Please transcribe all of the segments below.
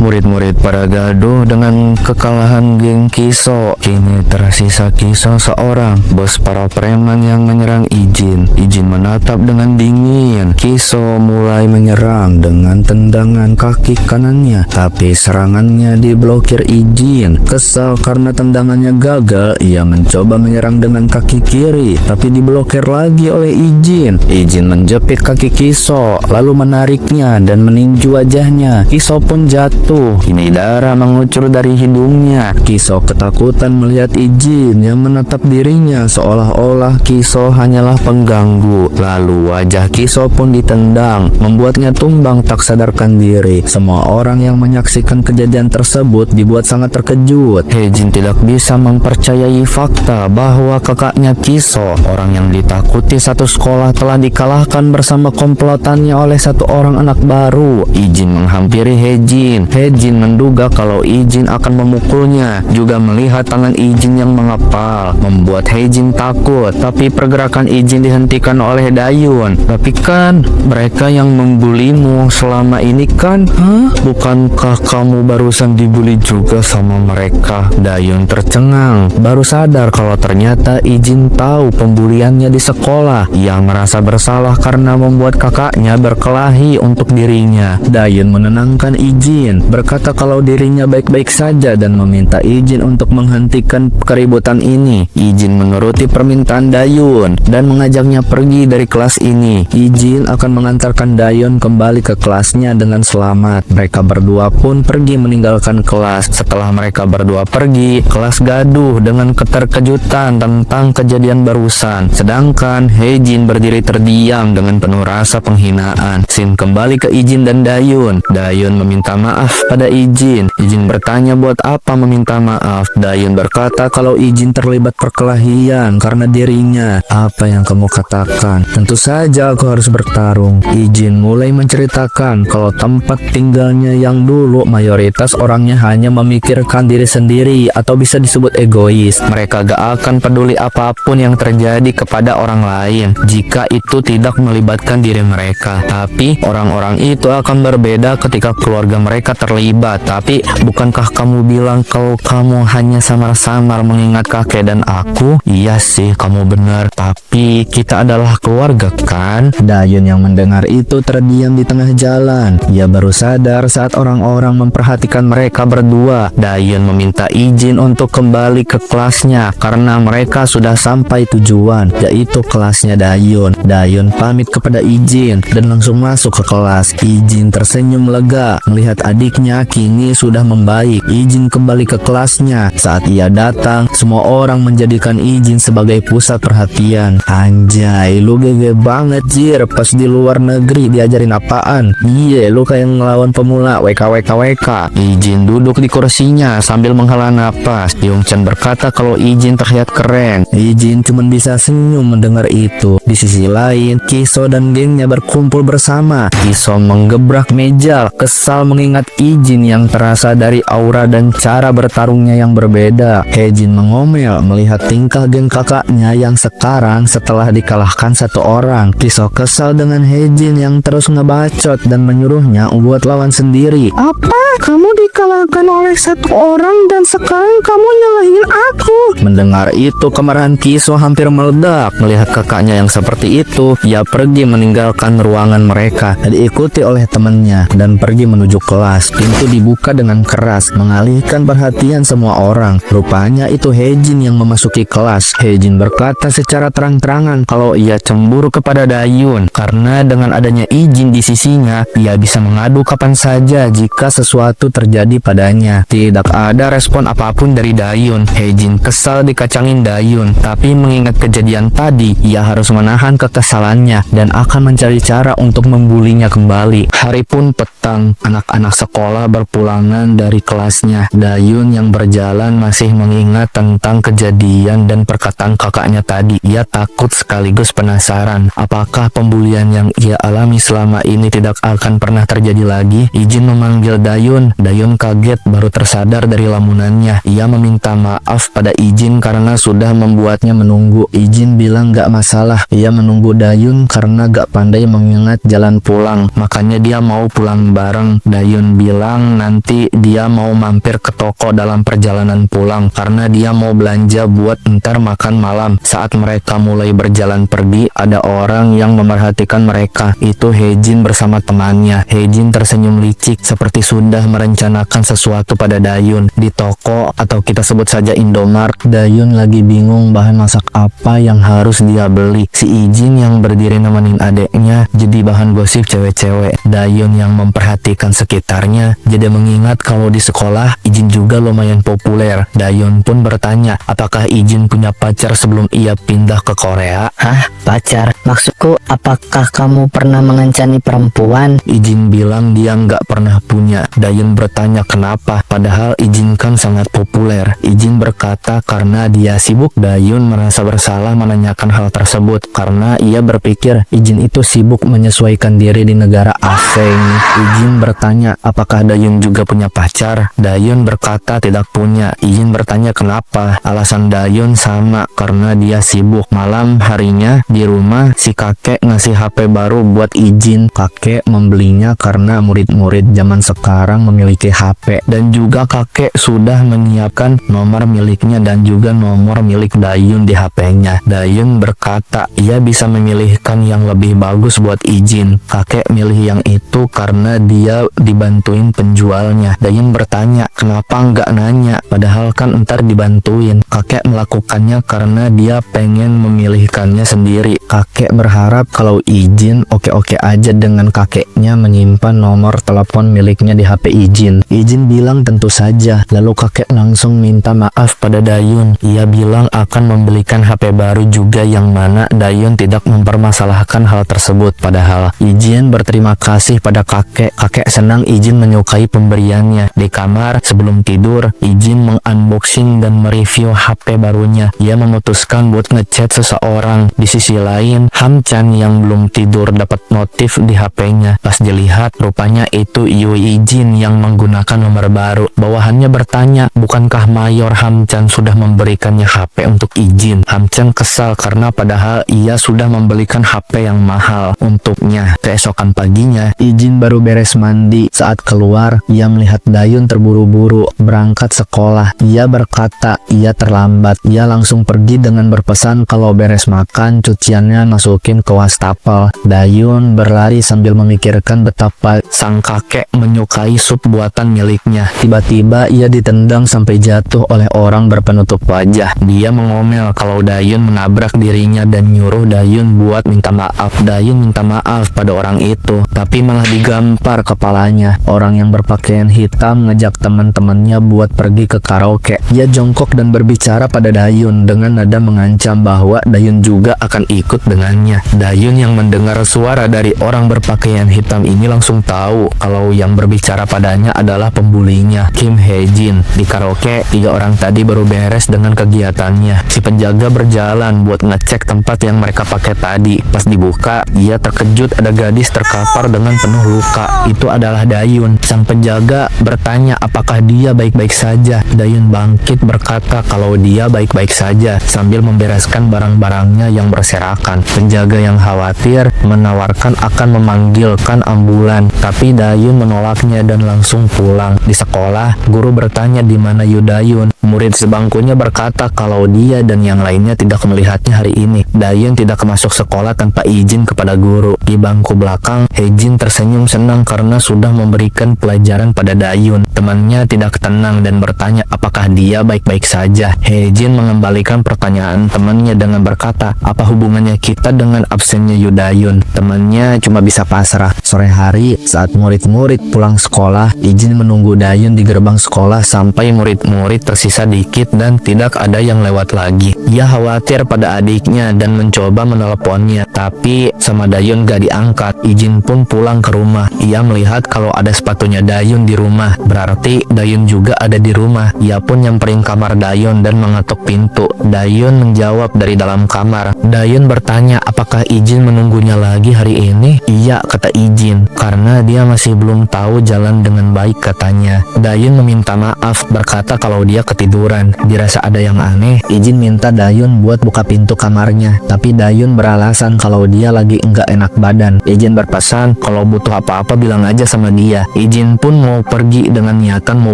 Murid-murid pada gaduh dengan kekalahan geng Kiso. Kini tersisa Kiso seorang, bos para preman yang menyerang Ijin. Ijin menatap dengan dingin. Kiso mulai menyerang dengan tendangan kaki kanannya, tapi serangannya diblokir Ijin. Kesal karena tendangannya gagal, ia mencoba menyerang dengan kaki kiri, tapi diblokir lagi oleh Ijin. Ijin menjepit kaki Kiso, lalu menariknya dan meninju wajahnya. Kiso pun jatuh. Kini darah mengucur dari hidungnya. Kiso ketakutan melihat Ijin yang menatap dirinya seolah-olah Kiso hanyalah pengganggu. Lalu wajah Kiso pun ditendang, membuatnya tumbang tak sadarkan diri. Semua orang yang menyaksikan kejadian tersebut dibuat sangat terkejut. Heijin tidak bisa mempercayai fakta bahwa kakaknya Kiso, orang yang ditakuti satu sekolah, telah dikalahkan bersama komplotannya oleh satu orang anak baru. Ijin menghampiri Heijin. Heijin menduga kalau Ijin akan memukulnya. Juga melihat tangan Ijin yang mengepal, membuat Heijin takut. Tapi pergerakan Ijin dihentikan oleh Dayun. Tapi kan mereka yang membulimu selama ini kan? Hah? Bukankah kamu barusan dibully juga sama mereka? Dayun tercengang, baru sadar kalau ternyata Ijin tahu pembuliannya di sekolah. Ia merasa bersalah karena membuat kakaknya berkelahi untuk dirinya. Dayun menenangkan Ijin, berkata kalau dirinya baik-baik saja dan meminta Ijin untuk menghentikan keributan ini. Ijin menuruti permintaan Dayun dan mengajaknya pergi dari kelas ini. Ijin akan mengantarkan Dayun kembali ke kelasnya dengan selamat. Mereka berdua pun pergi meninggalkan kelas. Setelah mereka berdua pergi, kelas gaduh dengan keterkejutan tentang kejadian barusan. Sedangkan Heijin berdiri terdiam dengan penuh rasa penghinaan. Scene kembali ke Ijin dan Dayun. Dayun meminta maaf pada Ijin. Ijin bertanya buat apa meminta maaf. Dayun berkata kalau Ijin terlibat perkelahian karena dirinya. Apa yang kamu katakan? Tentu saja aku harus bertarung. Ijin mulai menceritakan kalau tempat tinggalnya yang dulu mayoritas orangnya hanya memikirkan diri sendiri atau bisa disebut egois. Mereka gak akan peduli apapun yang terjadi kepada orang lain jika itu tidak melibatkan diri mereka. Tapi orang-orang itu akan berbeda ketika keluarga mereka terlibat. Tapi bukankah kamu bilang kalau kamu hanya samar-samar mengingat kakek dan aku? Iya sih, kamu benar. Tapi kita adalah keluarga kan? Dayun yang mendengar itu terdiam di tengah jalan. Ia baru sadar saat orang-orang memperhatikan mereka berdua. Dayun meminta izin untuk kembali ke kelasnya karena mereka sudah sampai tujuan, yaitu kelasnya Dayun. Dayun pamit kepada Ijin dan langsung masuk ke kelas. Ijin tersenyum lega melihat adiknya kini sudah membaik. Ijin kembali ke kelasnya. Saat ia datang, semua orang menjadikan Ijin sebagai pusat perhatian. Anjay, lu gege banget Jir, pas di luar negeri diajarin apaan? Iya, lu kayak ngelawan pemula WK. Ijin duduk di kursinya sambil menghela napas. Yongchan berkata kalau Ijin terlihat keren. Ijin cuma bisa senyum mendengar itu. Di sisi lain, Kiso dan gengnya berkumpul bersama. Kiso menggebrak meja, kesal mengingat Ijin yang terasa dari aura dan cara bertarungnya yang berbeda. Heijin mengomel melihat tingkah geng kakaknya yang sekarang setelah dikalahkan satu orang. Kiso kesal dengan Heijin yang terus ngebacot dan menyuruhnya buat lawan sendiri. Apa? Kamu dikalahkan oleh satu orang dan sekarang kamu nyalahin aku? Mendengar itu, kemarahan Kiso hampir meledak. Melihat kakaknya yang seperti itu, ia pergi meninggalkan ruangan mereka, diikuti oleh temannya dan pergi menuju kelas. Pintu dibuka dengan keras, mengalihkan perhatian semua orang. Rupanya itu Heijin yang memasuki kelas. Heijin berkata secara terang-terangan kalau ia cemburu kepada Dayun karena dengan adanya Ijin di sisinya, ia bisa mengadu kapan saja jika sesuatu terjadi padanya. Tidak ada respon apapun dari Dayun. Heijin kesal dikacangin Dayun, tapi mengingat kejadian tadi, ia harus menahan kekesalannya dan akan mencari cara untuk membulinya kembali. Hari pun petang, anak-anak sekolah berpulangan dari kelasnya. Dayun yang berjalan masih mengingat tentang kejadian dan perkataan kakaknya tadi. Ia takut sekaligus penasaran apakah pembulian yang ia alami selama ini tidak akan pernah terjadi lagi. Ijin memanggil Dayun. Dayun kaget baru tersadar dari lamunannya. Ia meminta maaf pada Ijin karena sudah membuatnya menunggu. Ijin bilang gak masalah, ia menunggu Dayun karena gak pandai mengingat jalan pulang, makanya dia mau pulang bareng. Dayun bilang bilang nanti dia mau mampir ke toko dalam perjalanan pulang karena dia mau belanja buat ntar makan malam. Saat mereka mulai berjalan pergi, ada orang yang memerhatikan mereka. Itu Hejin bersama temannya. Hejin tersenyum licik seperti sudah merencanakan sesuatu pada Dayun. Di toko atau kita sebut saja Indomart, Dayun lagi bingung bahan masak apa yang harus dia beli. Si Ijin yang berdiri nemenin adeknya jadi bahan gosip cewek-cewek. Dayun yang memperhatikan sekitarnya jadi mengingat kalau di sekolah Ijin juga lumayan populer. Dayun pun bertanya apakah Ijin punya pacar sebelum ia pindah ke Korea. Hah? Pacar? Maksudku, apakah kamu pernah mengencani perempuan? Ijin bilang dia nggak pernah punya. Dayun bertanya kenapa, padahal Ijin kan sangat populer. Ijin berkata karena dia sibuk. Dayun merasa bersalah menanyakan hal tersebut karena ia berpikir Ijin itu sibuk menyesuaikan diri di negara asing. Ijin bertanya apakah Dayun juga punya pacar. Dayun berkata tidak punya. Ijin bertanya kenapa. Alasan Dayun sama, karena dia sibuk. Malam harinya di rumah si kakek ngasih HP baru buat Ijin. Kakek membelinya karena murid-murid zaman sekarang memiliki HP, dan juga kakek sudah menyiapkan nomor miliknya dan juga nomor milik Dayun di HP-nya. Dayun berkata ia bisa memilihkan yang lebih bagus buat Ijin. Kakek milih yang itu karena dia dibantuin penjualnya. Dayun bertanya kenapa nggak nanya, padahal kan ntar dibantuin. Kakek melakukannya karena dia pengen memilihkannya sendiri. Kakek berharap kalau Ijin oke-oke aja dengan kakeknya menyimpan nomor telepon miliknya di HP Ijin. Ijin bilang tentu saja. Lalu kakek langsung minta maaf pada Dayun. Ia bilang akan membelikan HP baru juga, yang mana Dayun tidak mempermasalahkan hal tersebut. Padahal Ijin berterima kasih pada kakek. Kakek senang Ijin menyukai pemberiannya. Di kamar sebelum tidur, Ijin mengunboxing dan mereview HP barunya. Ia memutuskan buat ngechat seseorang. Di sisi lain, Hamchan yang belum tidur dapat notif di HP-nya. Pas dilihat, rupanya itu Yui Ijin yang menggunakan nomor baru. Bawahannya bertanya, bukankah Mayor Hamchan sudah memberikannya HP untuk Ijin? Hamchan kesal karena padahal ia sudah membelikan HP yang mahal untuknya. Keesokan paginya, Ijin baru beres mandi. Saat keluar, ia melihat Dayun terburu-buru berangkat sekolah. Ia berkata ia terlambat. Ia langsung pergi dengan berpesan kalau beres makan, cuciannya masukin ke wastafel. Dayun berlari sambil memikirkan betapa sang kakek menyukai sup buatan miliknya. Tiba-tiba ia ditendang sampai jatuh oleh orang berpenutup wajah. Dia mengomel kalau Dayun menabrak dirinya dan nyuruh Dayun buat minta maaf. Dayun minta maaf pada orang itu, tapi malah digampar kepalanya. Orang yang berpakaian hitam ngajak teman-temannya buat pergi ke karaoke. Ia jongkok dan berbicara pada Dayun dengan nada mengancam bahwa Dayun juga akan ikut dengannya. Dayun yang mendengar suara dari orang berpakaian hitam ini langsung tahu kalau yang berbicara padanya adalah pembulinya, Kim Hejin. Di karaoke, 3 orang tadi baru beres dengan kegiatannya. Si penjaga berjalan buat ngecek tempat yang mereka pakai tadi. Pas dibuka, ia terkejut ada gadis terkapar dengan penuh luka. Itu adalah Dayun. Sang penjaga bertanya apakah dia baik-baik saja. Dayun bangkit berkata kalau dia baik-baik saja sambil membereskan barang-barangnya yang berserakan. Penjaga yang khawatir menawarkan akan memanggilkan ambulan, tapi Dayun menolaknya dan langsung pulang. Di sekolah, guru bertanya di mana Dayun. Murid sebangkunya berkata kalau dia dan yang lainnya tidak melihatnya hari ini. Dayun tidak masuk sekolah tanpa izin kepada guru. Di bangku belakang, Hejin tersenyum senang karena sudah memberikan pelajaran pada Dayun. Temannya tidak tenang dan bertanya apakah dia baik-baik saja. Hejin mengembalikan pertanyaan temannya dengan berkata, apa hubungannya kita dengan absennya Dayun? Temannya cuma bisa pasrah. Sore hari, saat murid-murid pulang sekolah, Ijin menunggu Dayun di gerbang sekolah sampai murid-murid tersisa dikit dan tidak ada yang lewat lagi. Ia khawatir pada adiknya dan mencoba meneleponnya, tapi sama Dayun gak diangkat. Ijin pun pulang ke rumah. Ia melihat kalau ada sepatunya Dayun di rumah, berarti Dayun juga ada di rumah. Ia pun nyamperin kamar Dayun dan mengetuk pintu. Dayun menjawab dari dalam kamar. Dayun bertanya apakah Ijin menunggunya lagi hari ini? Iya, kata Ijin, karena dia masih belum tahu jalan dengan baik katanya. Dayun meminta maaf, berkata kalau dia ketiduran ketiduran. Dirasa ada yang aneh, Ijin minta Dayun buat buka pintu kamarnya. Tapi Dayun beralasan kalau dia lagi enggak enak badan. Ijin berpesan kalau butuh apa-apa bilang aja sama dia. Ijin pun mau pergi dengan niatan mau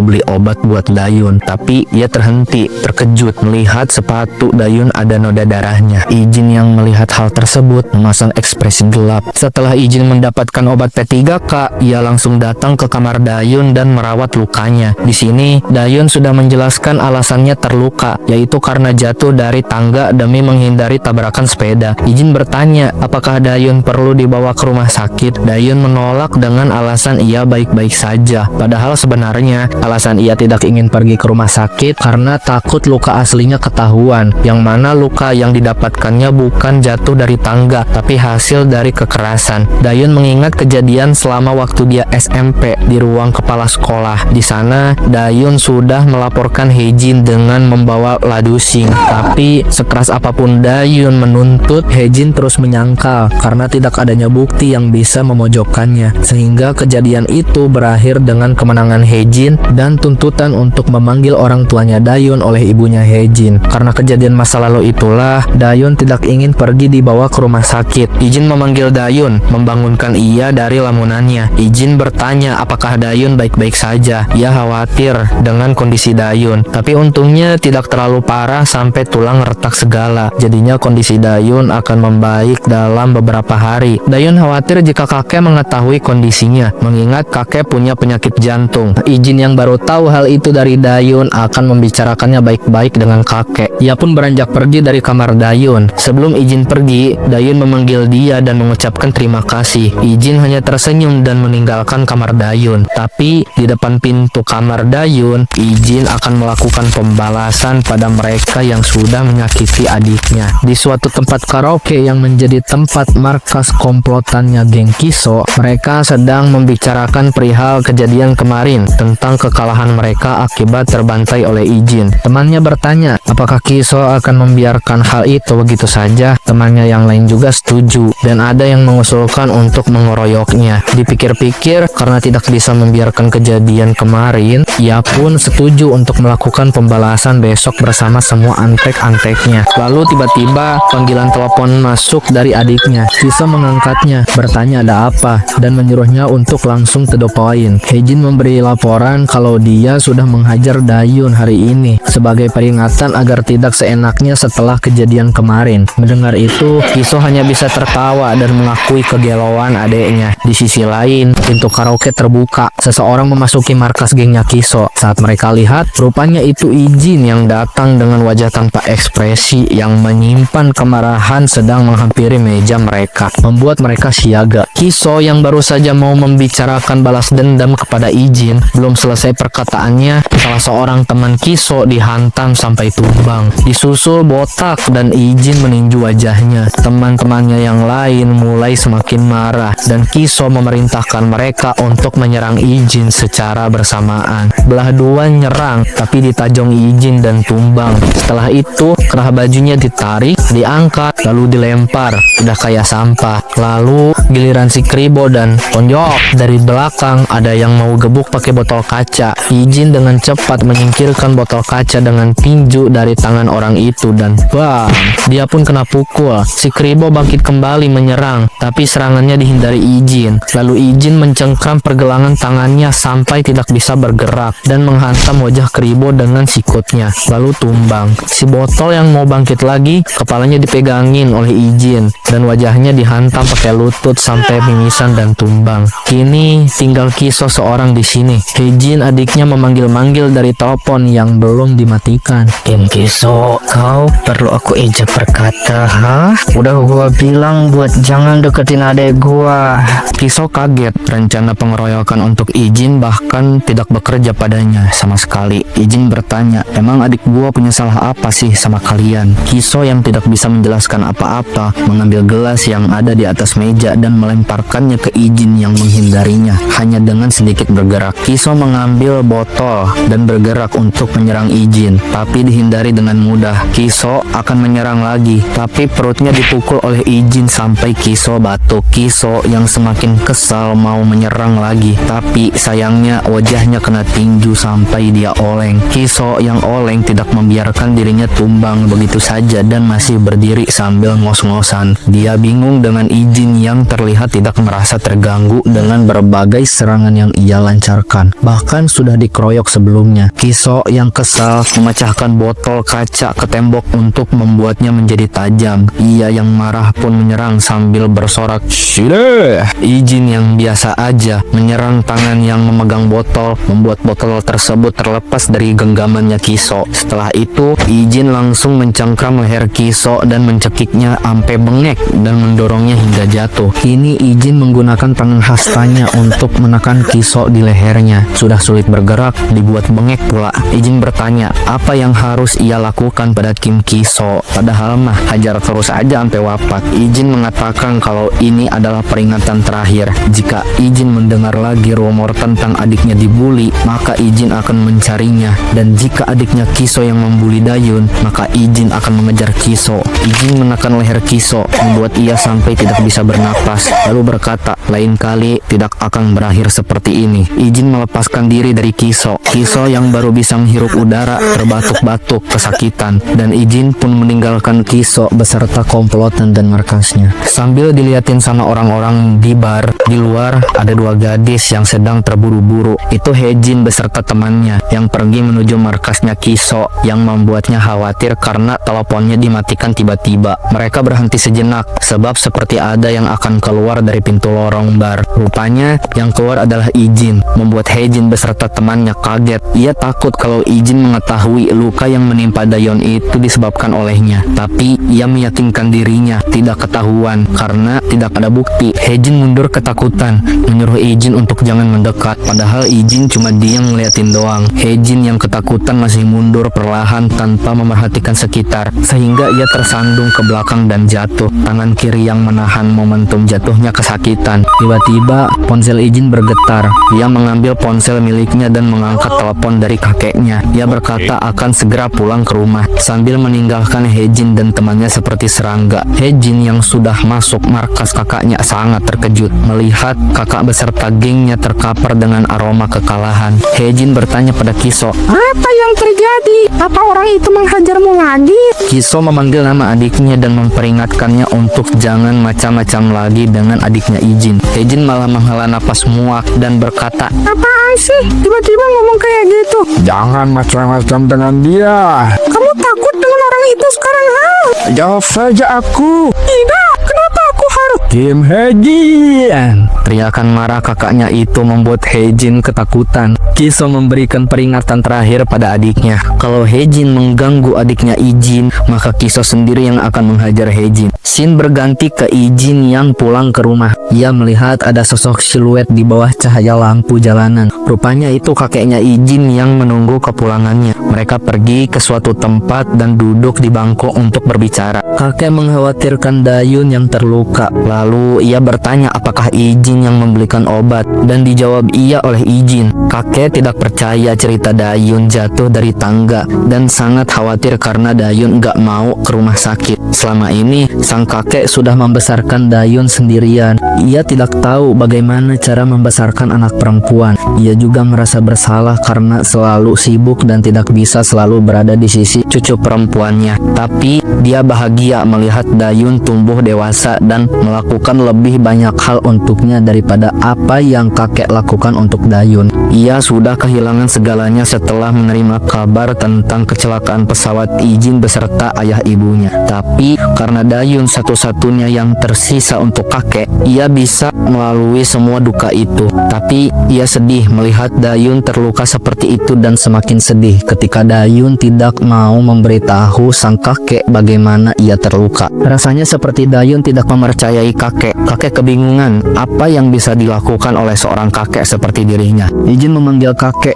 beli obat buat Dayun. Tapi ia terhenti, terkejut melihat sepatu Dayun ada noda darahnya. Ijin yang melihat hal tersebut memasang ekspresi gelap. Setelah Ijin mendapatkan obat P3K, ia langsung datang ke kamar Dayun dan merawat lukanya. Di sini, Dayun sudah menjelaskan alasannya terluka, yaitu karena jatuh dari tangga demi menghindari tabrakan sepeda. Ijin bertanya, apakah Dayun perlu dibawa ke rumah sakit? Dayun menolak dengan alasan ia baik-baik saja. Padahal sebenarnya, alasan ia tidak ingin pergi ke rumah sakit karena takut luka aslinya ketahuan, yang mana luka yang didapatkannya bukan jatuh dari tangga, tapi hasil dari kekerasan. Dayun mengingat kejadian selama waktu dia SMP di ruang kepala sekolah. Di sana, Dayun sudah melaporkan Hejin dengan membawa ladusing. Tapi sekeras apapun Dayun menuntut, Hejin terus menyangkal karena tidak adanya bukti yang bisa memojokkannya. Sehingga kejadian itu berakhir dengan kemenangan Hejin dan tuntutan untuk memanggil orang tuanya Dayun oleh ibunya Hejin. Karena kejadian masa lalu itulah, Dayun tidak ingin pergi dibawa ke rumah sakit. Ijin memanggil Dayun, membangunkan ia dari lamunannya. Ijin bertanya apakah Dayun baik-baik saja. Ia khawatir dengan kondisi Dayun, tapi untungnya tidak terlalu parah sampai tulang retak segala. Jadinya kondisi Dayun akan membaik dalam beberapa hari. Dayun khawatir jika kakek mengetahui kondisinya, mengingat kakek punya penyakit jantung. Ijin yang baru tahu hal itu dari Dayun akan membicarakannya baik-baik dengan kakek. Ia pun beranjak pergi dari kamar Dayun. Sebelum Ijin pergi, Dayun memanggil dia dan mengucapkan terima kasih. Ijin hanya tersenyum dan meninggalkan kamar Dayun. Tapi di depan pintu kamar Dayun, Ijin akan melakukan pembalasan pada mereka yang sudah menyakiti adiknya. Di suatu tempat karaoke yang menjadi tempat markas komplotannya geng Kiso, mereka sedang membicarakan perihal kejadian kemarin tentang kekalahan mereka akibat terbantai oleh Ijin. Temannya bertanya, apakah Kiso akan membiarkan hal itu begitu saja? Temannya yang lain juga setuju, dan ada yang mengusulkan untuk mengeroyoknya. Dipikir-pikir, karena tidak bisa membiarkan kejadian kemarin, ia pun setuju untuk melakukan pembalasan besok bersama semua antek-anteknya. Lalu tiba-tiba panggilan telepon masuk dari adiknya. Kiso mengangkatnya, bertanya ada apa, dan menyuruhnya untuk langsung to the point. Hejin memberi laporan kalau dia sudah menghajar Dayun hari ini sebagai peringatan agar tidak seenaknya setelah kejadian kemarin. Mendengar itu, Kiso hanya bisa tertawa dan mengakui kegelauan adeknya. Di sisi lain, pintu karaoke terbuka. Seseorang memasuki markas gengnya Kiso. Saat mereka lihat, rupanya itu Ijin yang datang dengan wajah tanpa ekspresi yang menyimpan kemarahan sedang menghampiri meja mereka, membuat mereka siaga. Kiso yang baru saja mau membicarakan balas dendam kepada Ijin, belum selesai perkataannya, salah seorang teman Kiso dihantam sampai tumbang. Disusul botak dan Ijin meninju wajahnya. Teman-temannya yang lain mulai semakin marah dan Kiso memerintahkan mereka untuk menyerang Ijin secara bersamaan. Belah dua nyerang, tapi ditajong Ijin dan tumbang. Setelah itu, kerah bajunya ditarik, diangkat, lalu dilempar. Udah kayak sampah. Lalu giliran si Kribo dan Tonjok. Dari belakang ada yang mau gebuk pakai botol kaca. Ijin dengan cepat menyingkirkan botol kaca dengan tinju dari tangan orang itu dan bam, dia pun kena pukul. Si Kribo bangkit kembali menyerang, tapi serangannya dihindari Ijin. Lalu Ijin mencengkram pergelangan tangannya sampai tidak bisa bergerak dan menghantam wajah Kribo dengan sikutnya, lalu tumbang. Si botol yang mau bangkit lagi, kepalanya dipegangin oleh Ijin dan wajahnya dihantam pakai lutut sampai pingsan dan tumbang. Kini tinggal Kiso seorang di sini. Hejin adiknya memanggil-manggil dari telepon yang belum dimatikan. Geng Kiso, kau perlu aku ijab berkata, hah? Udah gua bilang buat jangan deketin adek gua. Kiso kaget. Rencana pengeroyokan untuk Ijin bahkan tidak bekerja padanya sama sekali. Ijin bertanya, emang adik gua punya salah apa sih sama kalian? Kiso yang tidak bisa menjelaskan apa-apa mengambil gelas yang ada di atas meja dan melemparkannya ke Ijin yang menghindarinya hanya dengan sedikit bergerak. Kiso mengambil botol dan bergerak untuk menyerang Ijin, tapi dihindari dengan mudah. Kiso akan menyerang lagi, tapi perutnya dipukul oleh Ijin sampai Kiso batuk. Kiso yang semakin kesal mau menyerang lagi, tapi sayangnya wajahnya kena tinju sampai dia oleng. Kiso yang oleng tidak membiarkan dirinya tumbang begitu saja dan masih berdiri sambil ngos-ngosan. Dia bingung dengan Ijin yang terlihat tidak merasa terganggu dengan berbagai serangan yang ia lancarkan. Bahkan sudah dikeroyok sebelumnya. Kiso yang kesal memecahkan botol kaca ke tembok untuk membuatnya menjadi tajam. Ia yang marah pun menyerang sambil bersorak, "Shide!" Ijin yang biasa aja menyerang tangan yang memegang botol, membuat botol tersebut terlepas dari genggamannya Kiso. Setelah itu, Ijin langsung mencengkram leher Kiso dan mencekiknya sampai bengek dan mendorongnya hingga jatuh. Kini Ijin menggunakan tangan hastanya untuk menekan Kiso di lehernya. Sudah sulit bergerak, dibuat bengek pula. Ijin bertanya apa yang harus ia lakukan pada Kim Kiso. Padahal mah hajar terus aja sampai wafat. Ijin mengatakan kalau ini adalah peringatan terakhir. Jika Ijin mendengar lagi rumor tentang adiknya dibully, maka Ijin akan mencarinya. Dan jika adiknya Kiso yang membuli Dayun, maka Ijin akan mengejar Kiso. Ijin menekan leher Kiso, membuat ia sampai tidak bisa bernapas. Lalu berkata, lain kali tidak akan berakhir seperti ini. Ijin melepaskan diri dari Kiso. Kiso yang baru bisa menghirup udara terbatuk-batuk kesakitan. Dan Ijin pun meninggalkan Kiso beserta komplotan dan markasnya. Sambil diliatin sama orang-orang di bar, di luar ada dua gadis yang sedang terburu-buru. Itu Hejin beserta temannya yang pergi menuju markasnya Kiso, yang membuatnya khawatir karena teleponnya dimatikan tiba-tiba. Mereka berhenti sejenak sebab seperti ada yang akan keluar dari pintu lorong bar. Rupanya yang keluar adalah Ijin, membuat Hejin beserta temannya kaget. Ia takut kalau Ijin mengetahui luka yang menimpa Dayon itu disebabkan olehnya. Tapi ia meyakinkan dirinya tidak ketahuan karena tidak ada bukti. Hejin mundur ketakutan, menyuruh Ijin untuk jangan mendekat. Padahal Ijin cuma diam ngeliatin doang. Hejin yang ketakutan masih mundur perlahan tanpa memerhatikan sekitar, sehingga ia tersandung ke belakang dan jatuh. Tangan kiri yang menahan momentum jatuhnya kesakitan. Tiba-tiba ponsel Ijin bergetar. Ia mengambil ponsel miliknya dan mengangkat telepon dari kakeknya. Ia berkata akan segera pulang ke rumah sambil meninggalkan Hejin dan temannya seperti serangga. Hejin yang sudah masuk markas kakaknya sangat terkejut melihat kakak beserta gengnya terkapar dengan aroma kekalahan. Hejin bertanya pada Kiso, Apa yang terjadi? Apa orang itu menghajarmu lagi? Kiso memanggil nama adiknya dan memperingatkannya untuk jangan macam-macam lagi dengan adiknya Ijin. Hejin malah menghela napas muak dan berkata, Apaan sih? Tiba-tiba ngomong kayak gitu. Jangan macam-macam dengan dia. Kamu takut dengan orang itu sekarang, ha? Jawab saja aku. Tidak, kenapa aku harus? Kim Hejin. teriakan marah kakaknya itu membuat Hejin ketakutan. Kiso memberikan peringatan terakhir pada adiknya. Kalau Hejin mengganggu adiknya Ijin, maka Kiso sendiri yang akan menghajar Hejin. Scene berganti ke Ijin yang pulang ke rumah. Ia melihat ada sosok siluet di bawah cahaya lampu jalanan. Rupanya itu kakeknya Ijin yang menunggu kepulangannya. Mereka pergi ke suatu tempat dan duduk di bangku untuk berbicara. Kakek mengkhawatirkan Dayun yang terluka. Lalu ia bertanya apakah Ijin yang membelikan obat, dan dijawab iya oleh Ijin. Kakek tidak percaya cerita Dayun jatuh dari tangga dan sangat khawatir karena Dayun gak mau ke rumah sakit. Selama ini sang kakek sudah membesarkan Dayun sendirian. Ia tidak tahu bagaimana cara membesarkan anak perempuan. Ia juga merasa bersalah karena selalu sibuk dan tidak bisa selalu berada di sisi cucu perempuannya. Tapi dia bahagia melihat Dayun tumbuh dewasa dan melakukan lebih banyak hal untuknya daripada apa yang kakek lakukan untuk Dayun. Ia sudah kehilangan segalanya setelah menerima kabar tentang kecelakaan pesawat Ijin beserta ayah ibunya. Tapi karena Dayun satu-satunya yang tersisa untuk kakek, ia bisa melalui semua duka itu. Tapi ia sedih melihat Dayun terluka seperti itu dan semakin sedih ketika Dayun tidak mau memberitahu sang kakek bagaimana ia terluka. Rasanya seperti Dayun tidak mempercayai kakek. Kakek kebingungan apa yang bisa dilakukan oleh seorang kakek seperti dirinya. Ijin memanggil kakek.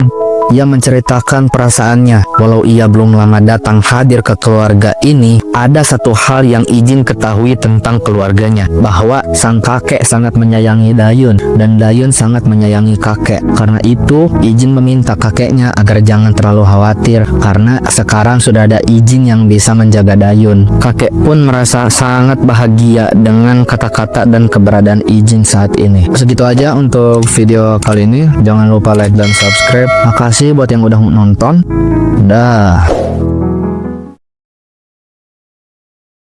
Ia menceritakan perasaannya. Walau ia belum lama datang hadir ke keluarga ini, ada satu hal yang Ijin ketahui tentang keluarganya, bahwa sang kakek sangat menyayangi Dayun dan Dayun sangat menyayangi kakek. Karena itu Ijin meminta kakeknya agar jangan terlalu khawatir karena sekarang sudah ada Ijin yang bisa menjaga Dayun. Kakek pun merasa sangat bahagia dengan kata-kata dan keberadaan Ijin saat ini. Segitu aja untuk video kali ini. Jangan lupa like dan subscribe. Makasih kasih buat yang udah nonton. Dah.